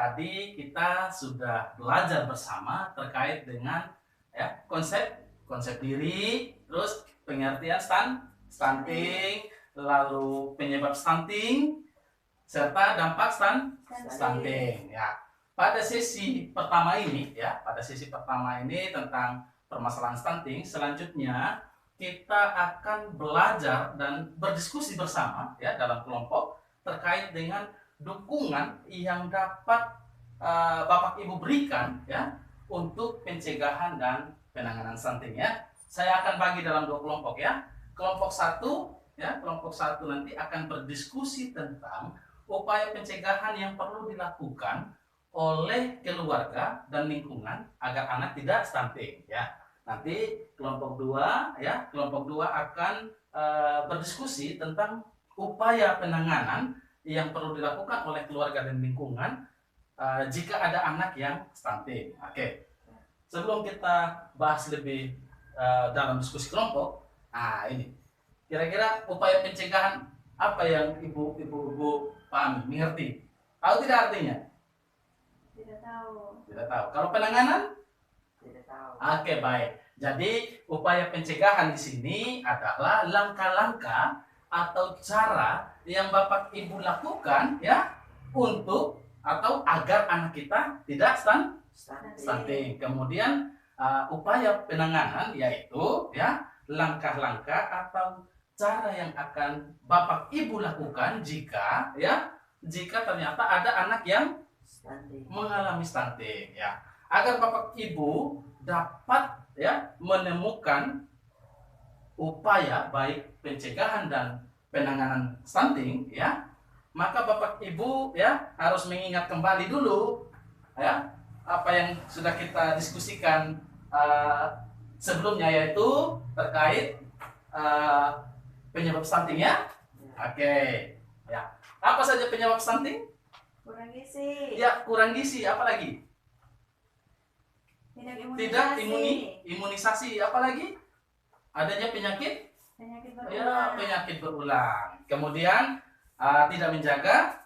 tadi kita sudah belajar bersama terkait dengan ya konsep diri, terus pengertian stunting, lalu penyebab stunting serta dampak stunting. Ya. Pada sesi pertama ini tentang permasalahan stunting, selanjutnya kita akan belajar dan berdiskusi bersama ya dalam kelompok terkait dengan dukungan yang dapat Bapak Ibu berikan ya untuk pencegahan dan penanganan stunting ya. Saya akan bagi dalam dua kelompok ya. Kelompok satu nanti akan berdiskusi tentang upaya pencegahan yang perlu dilakukan oleh keluarga dan lingkungan agar anak tidak stunting ya. Nanti kelompok dua akan berdiskusi tentang upaya penanganan yang perlu dilakukan oleh keluarga dan lingkungan jika ada anak yang stunting. Oke. Sebelum kita bahas lebih dalam diskusi kelompok, ini kira-kira upaya pencegahan apa yang ibu pahami, mengerti? Tahu tidak artinya? Tidak tahu. Tidak tahu. Kalau penanganan? Tidak tahu. Oke, baik. Jadi upaya pencegahan di sini adalah langkah-langkah atau cara yang Bapak Ibu lakukan ya untuk atau agar anak kita tidak stunting. Kemudian upaya penanganan yaitu ya langkah-langkah atau cara yang akan Bapak Ibu lakukan jika ternyata ada anak yang mengalami stunting ya, agar Bapak Ibu dapat ya menemukan upaya baik pencegahan dan penanganan stunting ya, maka Bapak Ibu ya harus mengingat kembali dulu ya apa yang sudah kita diskusikan sebelumnya, yaitu terkait penyebab stunting ya. Oke. Ya. Apa saja penyebab stunting? Kurang gizi. Ya, kurang gizi. Apa lagi? Tidak imunisasi. Apa lagi? Adanya penyakit berulang. Ya, penyakit berulang. Kemudian tidak menjaga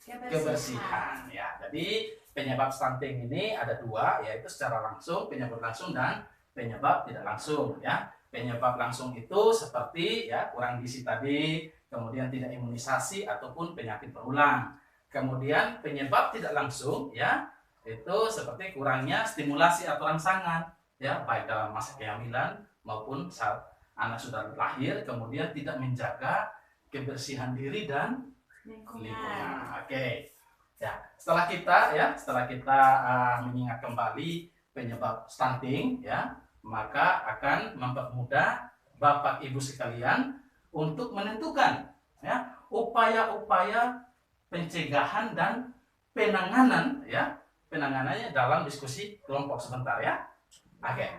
kebersihan. Ya, jadi penyebab stunting ini ada dua, yaitu secara langsung, penyebab langsung dan penyebab tidak langsung ya. Penyebab langsung itu seperti ya kurang gizi tadi, kemudian tidak imunisasi ataupun penyakit berulang. Kemudian penyebab tidak langsung ya itu seperti kurangnya stimulasi atau rangsangan ya, baik dalam masa kehamilan maupun saat anak sudah lahir, kemudian tidak menjaga kebersihan diri dan lingkungan. Oke. Ya, setelah kita mengingat kembali penyebab stunting ya, maka akan mempermudah Bapak Ibu sekalian untuk menentukan ya upaya-upaya pencegahan dan penanganannya dalam diskusi kelompok sebentar ya. Oke,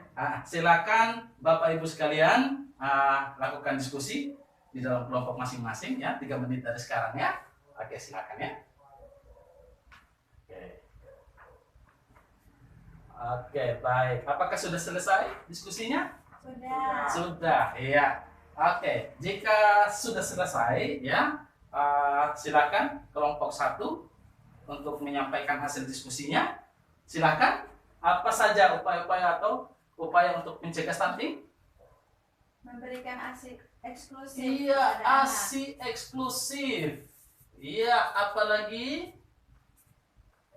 silakan Bapak Ibu sekalian lakukan diskusi di dalam kelompok masing-masing ya, 3 menit dari sekarang ya. Oke, silakan ya. Oke, baik. Apakah sudah selesai diskusinya? Sudah, iya. Oke, jika sudah selesai ya, silakan kelompok 1 untuk menyampaikan hasil diskusinya. Silakan. Apa saja upaya-upaya atau upaya untuk mencegah stunting? Memberikan ASI eksklusif. Iya, ASI eksklusif. Iya, apalagi?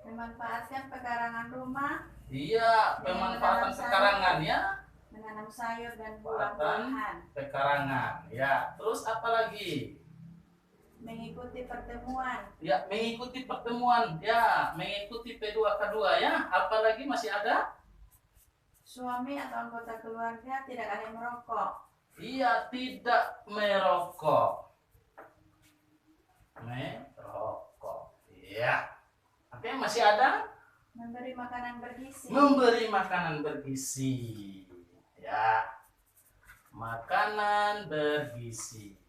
Memanfaatkan pekarangan rumah. Iya, pemanfaatan pekarangan ya. Menanam sayur dan buah-buahan. Pekarangan, ya. Terus apa lagi? Mengikuti pertemuan. Ya, mengikuti pertemuan. Ya, mengikuti P2K2 ya. Apalagi masih ada? Suami atau anggota keluarga tidak ada yang merokok. Iya, tidak merokok. Merokok. Iya. Oke, masih ada? Memberi makanan bergizi. Memberi makanan bergizi. Ya. Makanan bergizi.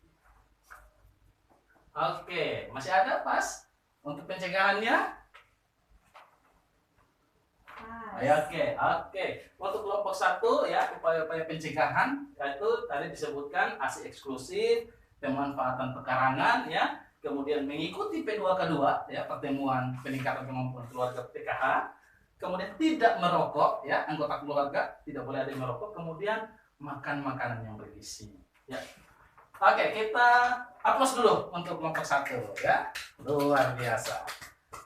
Oke, masih ada pas untuk pencegahannya? Oke. Untuk kelompok 1 ya, upaya-upaya pencegahan yaitu tadi disebutkan ASI eksklusif, pemanfaatan pekarangan ya, kemudian mengikuti P2K2 ya, pertemuan peningkatan kemampuan keluarga PKH, kemudian tidak merokok ya, anggota keluarga tidak boleh ada yang merokok, kemudian makan makanan yang bergizi ya. Oke, kita hapus dulu untuk kelompok 1 ya. Luar biasa.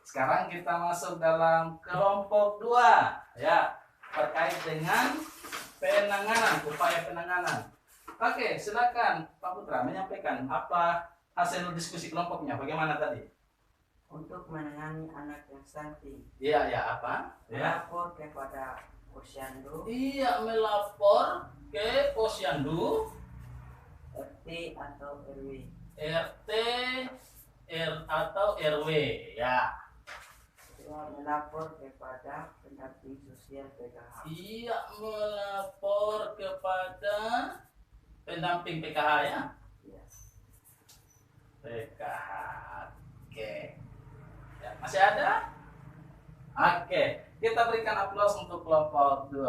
Sekarang kita masuk dalam kelompok 2 ya, terkait dengan penanganan, upaya penanganan. Oke, silakan Pak Putra menyampaikan apa hasil diskusi kelompoknya. Bagaimana tadi? Untuk menangani anak yang stunting, Iya, ya apa? Ya. melapor kepada Posyandu, Iya, melapor ke Posyandu, RT atau RW. RT, atau RW ya. Kedua, melapor kepada pendamping sosial PKH. Iya, melapor kepada pendamping PKH ya. Ya. PKH. Oke. Ya, masih ada? Oke, kita berikan aplaus untuk kelompok 2.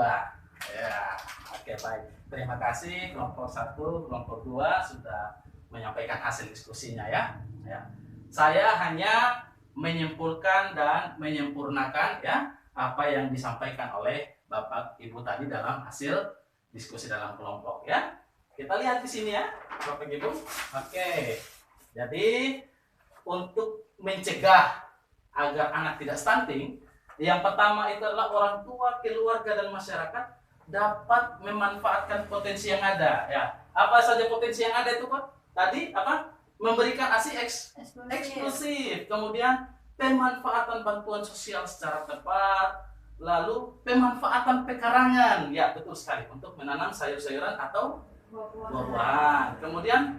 Ya, oke baik. Terima kasih kelompok 1, kelompok 2 sudah menyampaikan hasil diskusinya ya. Ya. Saya hanya menyimpulkan dan menyempurnakan ya apa yang disampaikan oleh Bapak Ibu tadi dalam hasil diskusi dalam kelompok ya. Kita lihat di sini ya, Bapak Ibu. Oke. Jadi untuk mencegah agar anak tidak stunting, yang pertama itu adalah orang tua, keluarga dan masyarakat dapat memanfaatkan potensi yang ada ya. Apa saja potensi yang ada itu Pak? Tadi apa? Memberikan ASI eksklusif, kemudian pemanfaatan bantuan sosial secara tepat, lalu pemanfaatan pekarangan, ya betul sekali, untuk menanam sayur-sayuran atau buah-buahan. Kemudian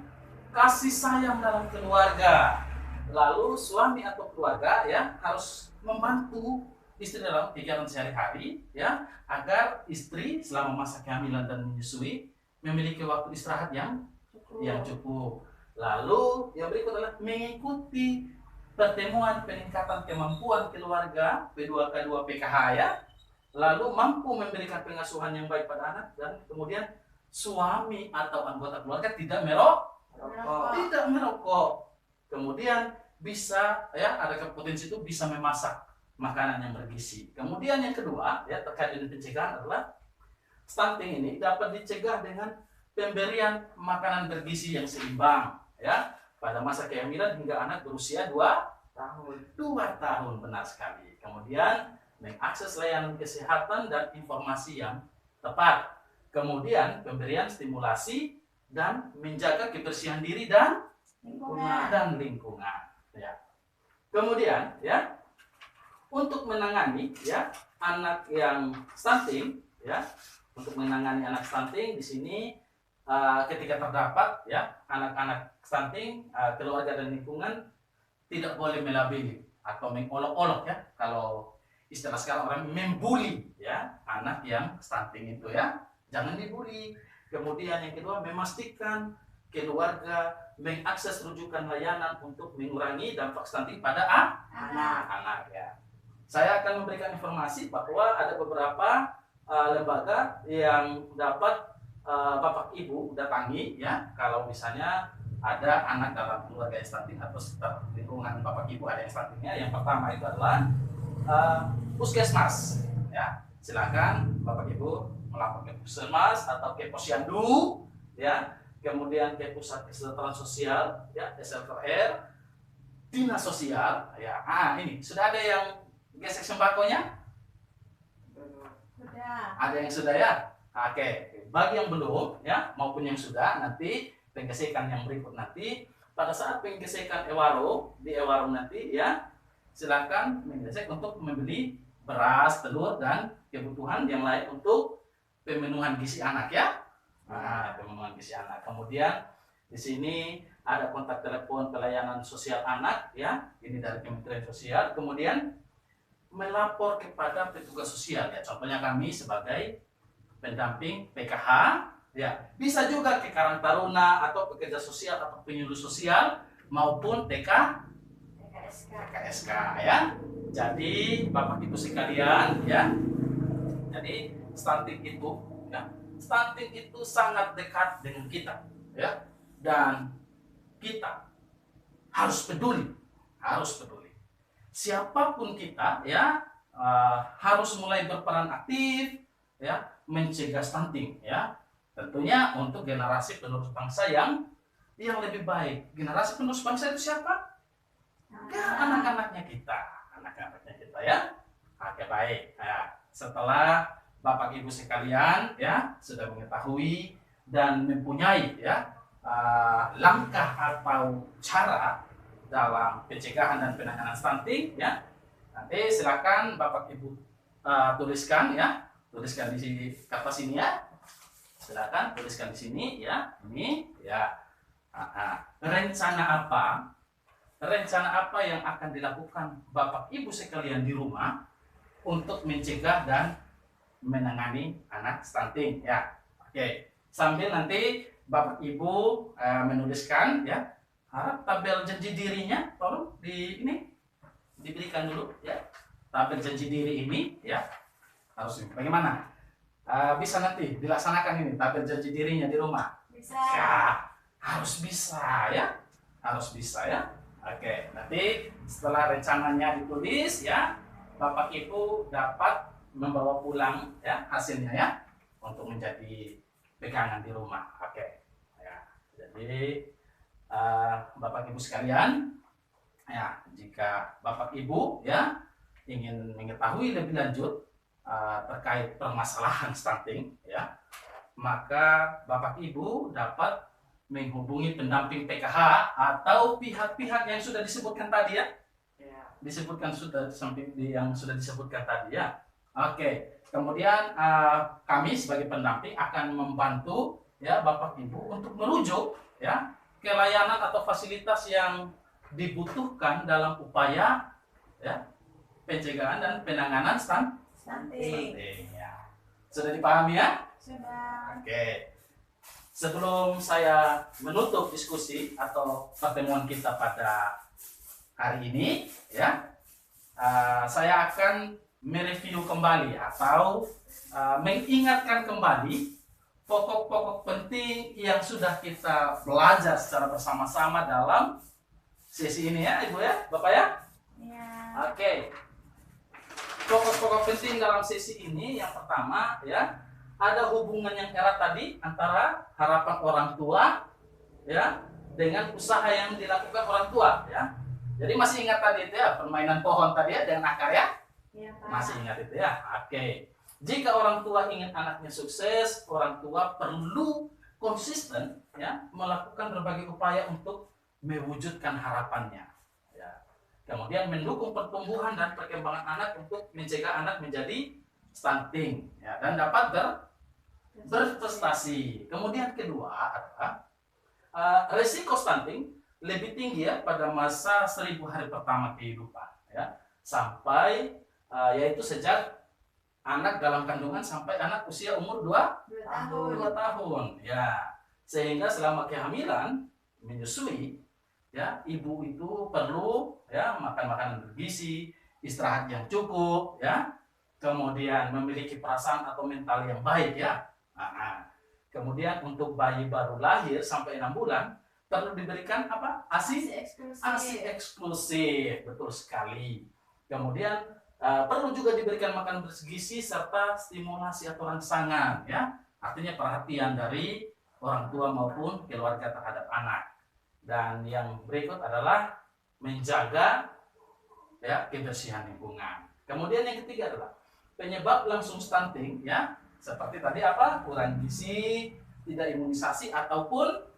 kasih sayang dalam keluarga, lalu suami atau keluarga ya harus membantu istri dalam kegiatan sehari-hari ya, agar istri selama masa kehamilan dan menyusui memiliki waktu istirahat yang cukup. Lalu yang berikut adalah mengikuti pertemuan peningkatan kemampuan keluarga P2K2 PKH ya, lalu mampu memberikan pengasuhan yang baik pada anak, dan kemudian suami atau anggota keluarga tidak merokok, kemudian bisa ya, ada potensi itu bisa memasak makanan yang bergizi. Kemudian yang kedua ya, terkait dengan pencegahan adalah stunting ini dapat dicegah dengan pemberian makanan bergizi yang seimbang ya pada masa kehamilan hingga anak berusia 2 tahun, benar sekali. Kemudian mengakses layanan kesehatan dan informasi yang tepat. Kemudian pemberian stimulasi dan menjaga kebersihan diri dan lingkungan ya. Kemudian ya, untuk menangani ya anak yang stunting ya, untuk menangani anak stunting di sini ketika terdapat ya anak-anak stunting, keluarga dan lingkungan tidak boleh melabeli atau mengolok-olok ya, kalau istilah sekarang orang membuli ya anak yang stunting itu ya, jangan dibully. Kemudian yang kedua, memastikan keluarga mengakses rujukan layanan untuk mengurangi dampak stunting pada anak ya. Saya akan memberikan informasi bahwa ada beberapa lembaga yang dapat Bapak Ibu datangi ya, kalau misalnya ada anak dalam keluarga yang stunting atau sekitar lingkungan Bapak Ibu ada yang stuntingnya. Yang pertama itu adalah puskesmas ya. Silakan Bapak Ibu melapor ke puskesmas atau ke posyandu ya, kemudian ke pusat kesejahteraan sosial ya, SLTR, dinas sosial ya. Ini sudah ada yang gesek sembakonya? Sudah. Ada yang sudah ya? Oke. Bagi yang belum ya maupun yang sudah, nanti penggesekan yang berikut nanti pada saat penggesekan di Ewaro nanti ya, silakan menggesek untuk membeli beras, telur dan kebutuhan yang lain untuk pemenuhan gizi anak ya. Pemenuhan gizi anak. Kemudian di sini ada kontak telepon pelayanan sosial anak ya, ini dari Kementerian Sosial. Kemudian melapor kepada petugas sosial ya, contohnya kami sebagai pendamping PKH ya, bisa juga ke Karang Taruna atau pekerja sosial atau penyuluh sosial maupun TKSK ya. Jadi Bapak Ibu sekalian ya, jadi stunting itu sangat dekat dengan kita ya, dan kita harus peduli, harus peduli. Siapapun kita ya harus mulai berperan aktif ya mencegah stunting ya. Tentunya untuk generasi penerus bangsa yang lebih baik. Generasi penerus bangsa itu siapa? Ya, anak-anaknya kita, ya. Oke, baik. Nah, setelah Bapak Ibu sekalian ya sudah mengetahui dan mempunyai ya langkah atau cara dalam pencegahan dan penanganan stunting ya. Nanti silakan Bapak Ibu tuliskan di kertas ini ya. Silakan tuliskan di sini ya. Ini ya. Rencana apa yang akan dilakukan Bapak Ibu sekalian di rumah untuk mencegah dan menangani anak stunting ya. Oke, sambil nanti Bapak Ibu menuliskan ya, harap tabel janji dirinya tolong diberikan dulu ya. Tabel janji diri ini ya harus bagaimana? Bisa nanti dilaksanakan ini tabel janji dirinya di rumah. Bisa. Ya, harus bisa ya. Oke, nanti setelah rencananya ditulis ya, Bapak Ibu dapat membawa pulang ya hasilnya ya untuk menjadi pegangan di rumah. Oke. Ya, jadi Bapak Ibu sekalian ya, jika Bapak Ibu ya ingin mengetahui lebih lanjut terkait permasalahan stunting ya, maka Bapak Ibu dapat menghubungi pendamping PKH atau pihak-pihak yang sudah disebutkan tadi ya. Yang sudah disebutkan tadi ya. Oke. Kemudian kami sebagai pendamping akan membantu ya Bapak Ibu untuk merujuk ya ke layanan atau fasilitas yang dibutuhkan dalam upaya ya pencegahan dan penanganan Stunting. ya. Sudah dipahami ya? Sudah. Oke. Sebelum saya menutup diskusi atau pertemuan kita pada hari ini, ya, saya akan mereview kembali atau mengingatkan kembali pokok-pokok penting yang sudah kita belajar secara bersama-sama dalam sesi ini ya, Ibu ya, Bapak ya. Ya. Oke. Pokok-pokok penting dalam sesi ini yang pertama ya, ada hubungan yang erat tadi antara harapan orang tua ya dengan usaha yang dilakukan orang tua ya. Jadi masih ingat tadi itu ya permainan pohon tadi ya dengan akar ya? Ya, Pak. Masih ingat itu ya? Oke. Jika orang tua ingin anaknya sukses, orang tua perlu konsisten ya melakukan berbagai upaya untuk mewujudkan harapannya. Ya. Kemudian mendukung pertumbuhan dan perkembangan anak untuk mencegah anak menjadi stunting ya, dan dapat berprestasi. Kemudian kedua adalah risiko stunting lebih tinggi ya pada masa 1000 hari pertama kehidupan ya, sampai yaitu sejak anak dalam kandungan sampai anak usia umur 2 tahun ya, sehingga selama kehamilan menyusui ya ibu itu perlu ya makan makanan bergizi, istirahat yang cukup ya, kemudian memiliki perasaan atau mental yang baik ya. Kemudian untuk bayi baru lahir sampai 6 bulan perlu diberikan apa? ASI eksklusif, betul sekali. Kemudian perlu juga diberikan makan bergizi serta stimulasi atau rangsangan ya, artinya perhatian dari orang tua maupun keluarga terhadap anak. Dan yang berikut adalah menjaga ya kebersihan lingkungan. Kemudian yang ketiga adalah penyebab langsung stunting ya, seperti tadi apa? Kurang gizi, tidak imunisasi ataupun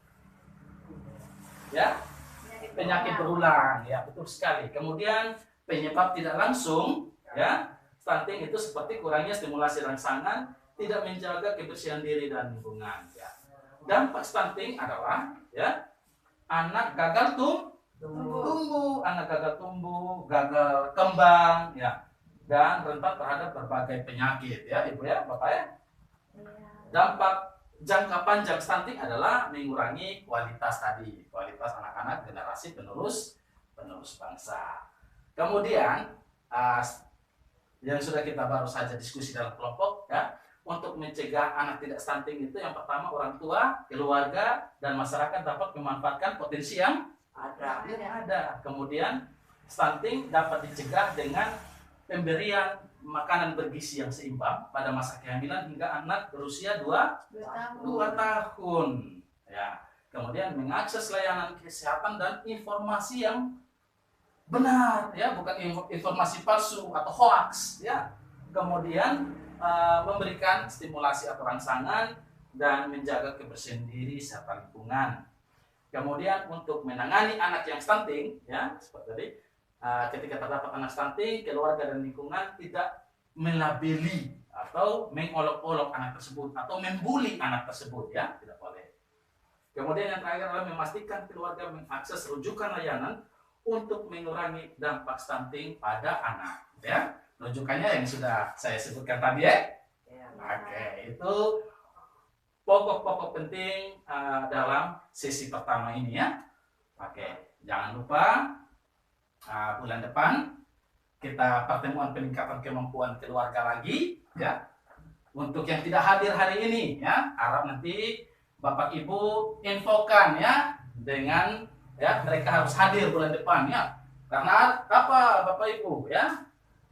ya penyakit berulang ya, betul sekali. Kemudian penyebab tidak langsung ya stunting itu seperti kurangnya stimulasi rangsangan, tidak menjaga kebersihan diri dan lingkungan ya. Dampak stunting adalah ya anak gagal tumbuh, gagal kembang ya, dan rentan terhadap berbagai penyakit ya, Ibu ya, Bapak ya. Dampak jangka panjang stunting adalah mengurangi kualitas anak-anak generasi penerus bangsa. Kemudian yang sudah kita baru saja diskusi dalam kelompok ya, untuk mencegah anak tidak stunting itu yang pertama orang tua, keluarga, dan masyarakat dapat memanfaatkan potensi yang Ada. Ini ada. Kemudian stunting dapat dicegah dengan pemberian makanan bergizi yang seimbang pada masa kehamilan hingga anak berusia 2 tahun. Ya. Kemudian mengakses layanan kesehatan dan informasi yang benar, ya, bukan informasi palsu atau hoax, ya. Kemudian memberikan stimulasi atau rangsangan dan menjaga kebersihan diri serta lingkungan. Kemudian untuk menangani anak yang stunting, ya, seperti tadi, ketika terdapat anak stunting, keluarga dan lingkungan tidak melabeli atau mengolok-olok anak tersebut atau membuli anak tersebut, ya, tidak boleh. Kemudian yang terakhir adalah memastikan keluarga mengakses rujukan layanan untuk mengurangi dampak stunting pada anak, ya. Rujukannya yang sudah saya sebutkan tadi, ya. Ya. Oke, itu pokok-pokok penting dalam sesi pertama ini, ya. Oke, jangan lupa bulan depan kita pertemuan peningkatan kemampuan keluarga lagi, ya. Untuk yang tidak hadir hari ini, ya, harap nanti Bapak Ibu infokan, ya, dengan, ya, mereka harus hadir bulan depan, ya. Karena apa Bapak Ibu, ya?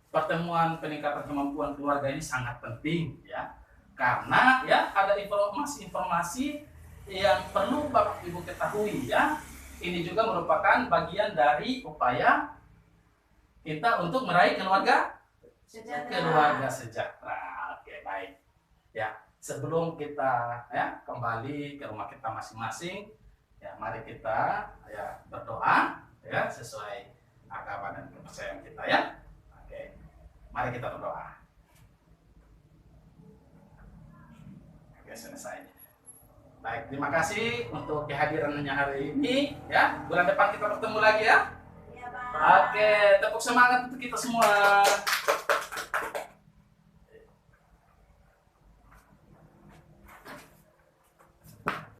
Pertemuan peningkatan kemampuan keluarga ini sangat penting, ya. Karena, ya, ada informasi-informasi yang perlu Bapak Ibu ketahui, ya. Ini juga merupakan bagian dari upaya kita untuk meraih keluarga sejahtera. Oke, baik. Ya, sebelum kita, ya, kembali ke rumah kita masing-masing, ya, mari kita, ya, berdoa, ya, sesuai agama dan kepercayaan kita, ya. Oke, mari kita berdoa. Oke, selesai. Baik, terima kasih untuk kehadirannya hari ini, ya. Bulan depan kita bertemu lagi, ya. Iya, Pak. Oke, tepuk semangat untuk kita semua.